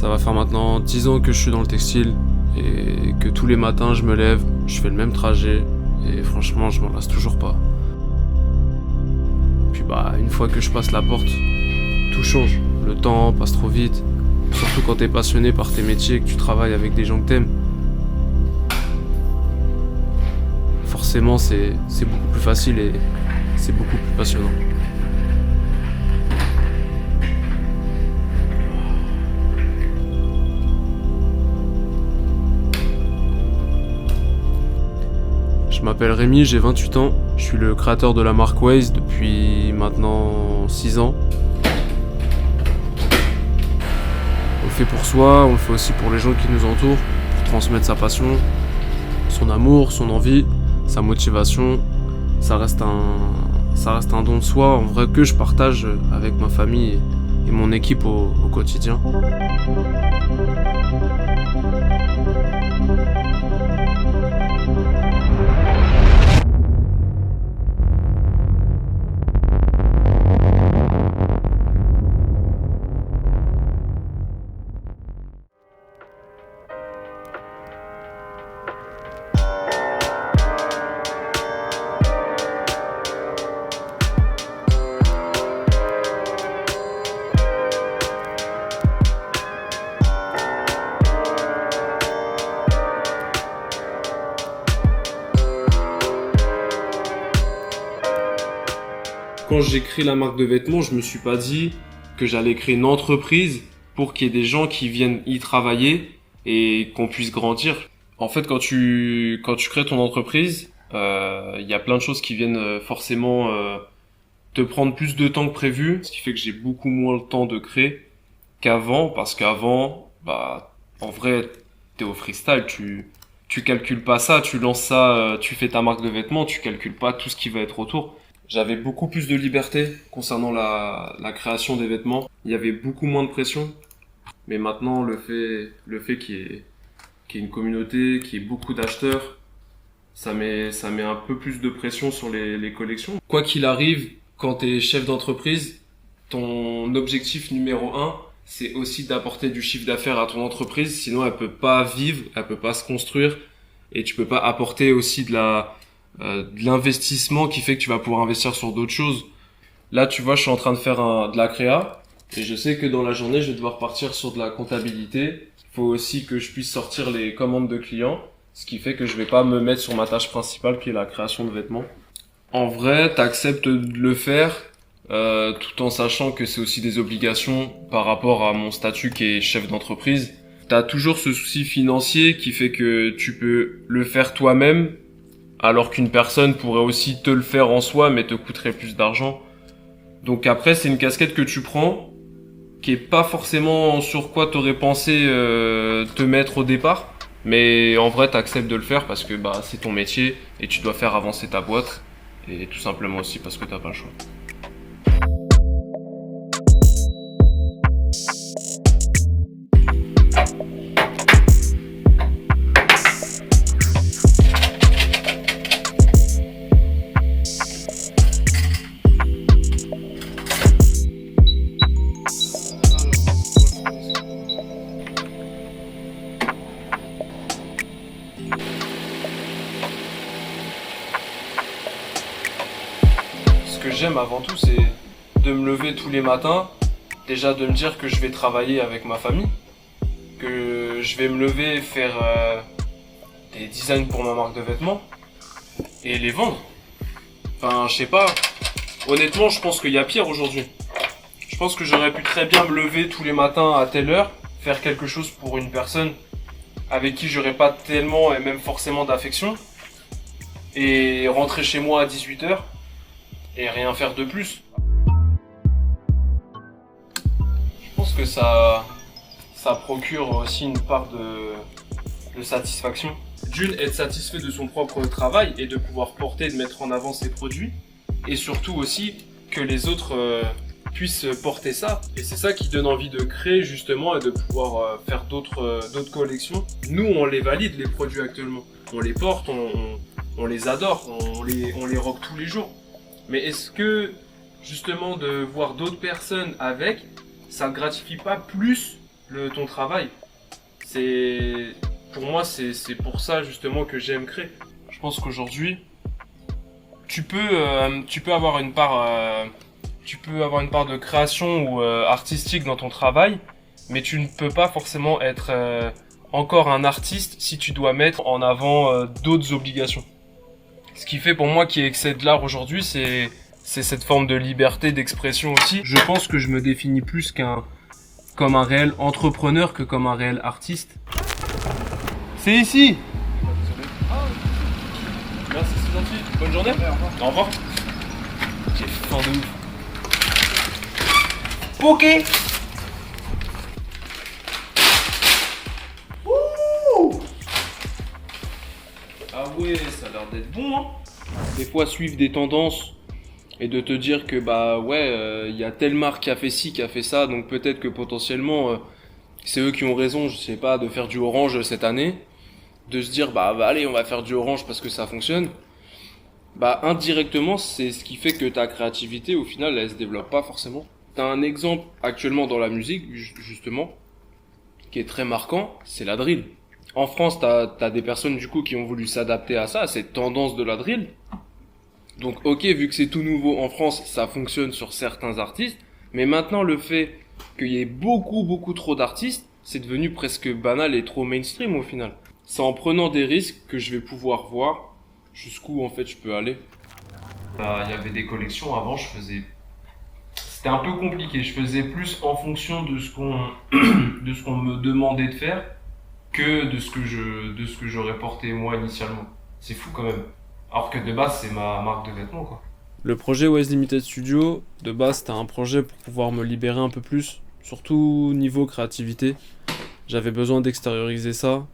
Ça va faire maintenant 10 ans que je suis dans le textile et que tous les matins je me lève, je fais le même trajet et franchement je m'en lasse toujours pas. Puis une fois que je passe la porte, tout change. Le temps passe trop vite, surtout quand t'es passionné par tes métiers et que tu travailles avec des gens que t'aimes. Forcément c'est beaucoup plus facile et c'est beaucoup plus passionnant. Je m'appelle Rémi, j'ai 28 ans, je suis le créateur de la marque Waze depuis maintenant 6 ans. On le fait pour soi, on le fait aussi pour les gens qui nous entourent, pour transmettre sa passion, son amour, son envie, sa motivation. Ça reste un don de soi en vrai que je partage avec ma famille et mon équipe au quotidien. Quand j'ai créé la marque de vêtements, je me suis pas dit que j'allais créer une entreprise pour qu'il y ait des gens qui viennent y travailler et qu'on puisse grandir. En fait, quand tu crées ton entreprise, il y a plein de choses qui viennent forcément te prendre plus de temps que prévu, ce qui fait que j'ai beaucoup moins le temps de créer qu'avant, parce qu'avant, en vrai, t'es au freestyle, tu calcules pas ça, tu lances ça, tu fais ta marque de vêtements, tu calcules pas tout ce qui va être autour. J'avais beaucoup plus de liberté concernant la création des vêtements. Il y avait beaucoup moins de pression. Mais maintenant, le fait qu'il y ait une communauté, qu'il y ait beaucoup d'acheteurs, ça met un peu plus de pression sur les collections. Quoi qu'il arrive, quand tu es chef d'entreprise, ton objectif numéro 1, c'est aussi d'apporter du chiffre d'affaires à ton entreprise. Sinon, elle peut pas vivre, elle peut pas se construire. Et tu peux pas apporter aussi de l'investissement qui fait que tu vas pouvoir investir sur d'autres choses. Là, tu vois, je suis en train de faire de la créa et je sais que dans la journée, je vais devoir partir sur de la comptabilité. Il faut aussi que je puisse sortir les commandes de clients, ce qui fait que je vais pas me mettre sur ma tâche principale qui est la création de vêtements. En vrai, t'acceptes de le faire tout en sachant que c'est aussi des obligations par rapport à mon statut qui est chef d'entreprise. T'as toujours ce souci financier qui fait que tu peux le faire toi-même alors qu'une personne pourrait aussi te le faire en soi, mais te coûterait plus d'argent. Donc après, c'est une casquette que tu prends, qui est pas forcément sur quoi t'aurais pensé te mettre au départ, mais en vrai, t'acceptes de le faire parce que c'est ton métier et tu dois faire avancer ta boîte, et tout simplement aussi parce que t'as pas le choix. Ce que j'aime avant tout, c'est de me lever tous les matins, déjà de me dire que je vais travailler avec ma famille, que je vais me lever et faire des designs pour ma marque de vêtements et les vendre. Enfin, je sais pas, honnêtement, je pense qu'il y a pire aujourd'hui. Je pense que j'aurais pu très bien me lever tous les matins à telle heure, faire quelque chose pour une personne avec qui j'aurais pas tellement et même forcément d'affection, et rentrer chez moi à 18h et rien faire de plus. Je pense que ça procure aussi une part de satisfaction. D'une, être satisfait de son propre travail et de pouvoir porter et de mettre en avant ses produits, et surtout aussi que les autres puissent porter ça. Et c'est ça qui donne envie de créer justement et de pouvoir faire d'autres collections. Nous, on les valide, les produits actuellement. On les porte, on les adore, on les rock tous les jours. Mais est-ce que justement de voir d'autres personnes avec, ça ne gratifie pas plus ton travail. Pour moi, c'est pour ça justement que j'aime créer. Je pense qu'aujourd'hui, tu peux avoir une part de création ou artistique dans ton travail, mais tu ne peux pas forcément être encore un artiste si tu dois mettre en avant d'autres obligations. Ce qui fait pour moi qui excède l'art aujourd'hui, c'est cette forme de liberté d'expression aussi. Je pense que je me définis plus comme un réel entrepreneur que comme un réel artiste. C'est ici. Merci, c'est gentil. Bonne journée. Au revoir. J'ai faim de ouf. Ok. Ouh. Ah ouais, ça a l'air d'être bon, hein. Des fois, suivre des tendances et de te dire que bah ouais, y a telle marque qui a fait ci, qui a fait ça, donc peut-être que potentiellement c'est eux qui ont raison, je sais pas, de faire du orange cette année, de se dire bah allez, on va faire du orange parce que ça fonctionne. Bah indirectement, c'est ce qui fait que ta créativité au final elle se développe pas forcément. T'as un exemple actuellement dans la musique justement qui est très marquant, c'est la drill. En France, t'as des personnes du coup qui ont voulu s'adapter à ça, à cette tendance de la drill. Donc ok, vu que c'est tout nouveau en France, ça fonctionne sur certains artistes, mais maintenant le fait qu'il y ait beaucoup trop d'artistes, c'est devenu presque banal et trop mainstream au final. C'est en prenant des risques que je vais pouvoir voir jusqu'où en fait je peux aller. Il y avait des collections avant, c'était un peu compliqué, je faisais plus en fonction de ce qu'on me demandait de faire que de ce que j'aurais porté moi initialement. C'est fou quand même. Alors que de base, c'est ma marque de vêtements, quoi. Le projet Ways Limited Studio, de base, c'était un projet pour pouvoir me libérer un peu plus, surtout niveau créativité. J'avais besoin d'extérioriser ça,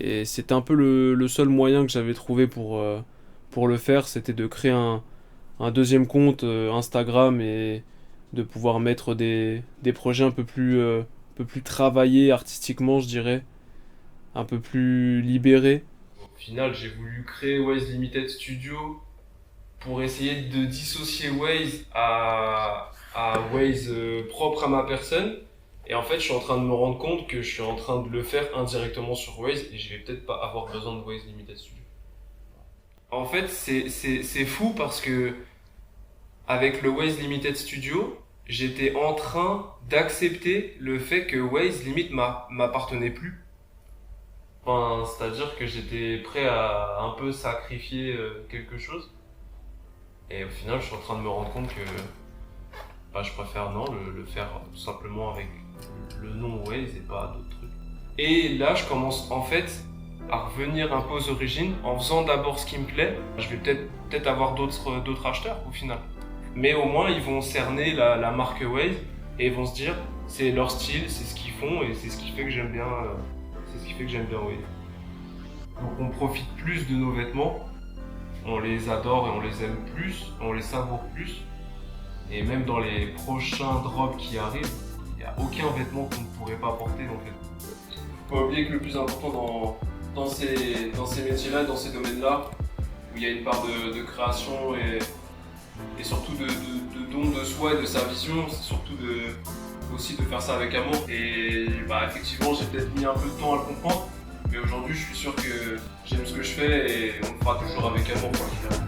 et c'était un peu le seul moyen que j'avais trouvé pour le faire, c'était de créer un deuxième compte Instagram et de pouvoir mettre des projets un peu plus travaillés artistiquement, je dirais, un peu plus libérés. Au final, j'ai voulu créer Ways Limited Studio pour essayer de dissocier Ways à Ways propre à ma personne. Et en fait, je suis en train de me rendre compte que je suis en train de le faire indirectement sur Ways et je vais peut-être pas avoir besoin de Ways Limited Studio. En fait, c'est fou parce que avec le Ways Limited Studio, j'étais en train d'accepter le fait que Ways limite m'appartenait plus. Enfin, c'est-à-dire que j'étais prêt à un peu sacrifier quelque chose. Et au final, je suis en train de me rendre compte que bah, je préfère le faire tout simplement avec le nom Ways et pas d'autres trucs. Et là, je commence en fait à revenir un peu aux origines en faisant d'abord ce qui me plaît. Je vais peut-être avoir d'autres acheteurs au final. Mais au moins, ils vont cerner la marque Ways et ils vont se dire c'est leur style, c'est ce qu'ils font et c'est ce qui fait que j'aime bien. Ways. Donc on profite plus de nos vêtements, on les adore et on les aime plus, on les savoure plus. Et même dans les prochains drops qui arrivent, il n'y a aucun vêtement qu'on ne pourrait pas porter en fait. Faut pas oublier que le plus important dans ces métiers-là, dans ces domaines-là, où il y a une part de création et surtout de don de soi et de sa vision, c'est surtout aussi de faire ça avec amour. Et bah effectivement, j'ai peut-être mis un peu de temps à le comprendre, mais aujourd'hui, je suis sûr que j'aime ce que je fais et on le fera toujours avec amour quoi qu'il arrive.